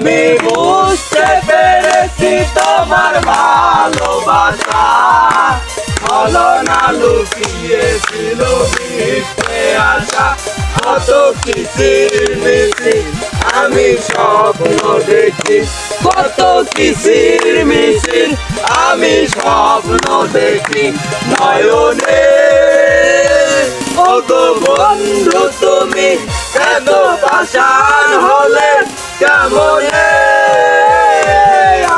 আমি বুঝতে পেরেছি তোমার ভালোবাসা ছলনা লুকিয়েছিল মিথ্যে আশা কত কিসির মিছির আমি স্বপ্ন দেখি কত কিসির মিছির আমি স্বপ্ন দেখি নয়নে ও গো বন্ধু তুমি এত পাষাণ হলে কেমনে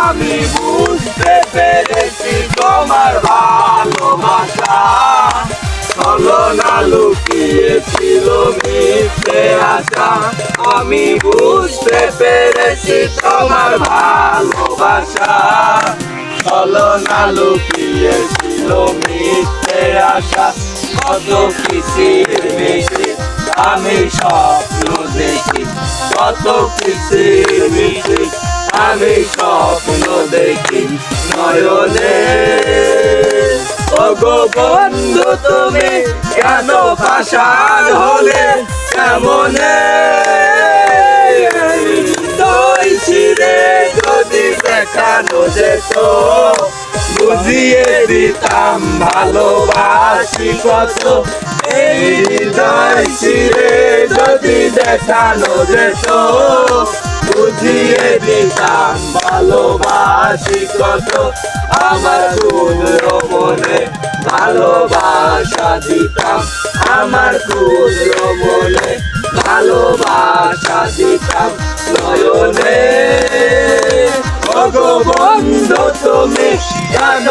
আমি বুঝতে পেরেছি তোমার ভালোবাসা ছলনা লুকিয়েছিল মিথ্যে আশা আমি বুঝতে পেরেছি তোমার ভালোবাসা ছলনা লুকিয়েছিল মিথ্যে আশা কত কিসির মিছির আমি স্বপ্ন দেখি কত কিসির মিছির আমি স্বপ্ন দেখি নয়নে ও গো বন্ধু তুমি কেন পাষাণ হলে কেমনে হৃদয় ছিঁড়ে যদি দেখানো যেত বুঝিয়ে দিতাম ভালোবাসি কত এই হৃদয় ছিঁড়ে যদি দেখানো যেত বুঝিয়ে দিতাম ভালোবাসি কত আমার ক্ষুদ্র মনে ভালোবাসা দিতাম আমার ক্ষুদ্র মনে ভালোবাসা দিতাম নয়নে ও গো বন্ধু তুমি কেন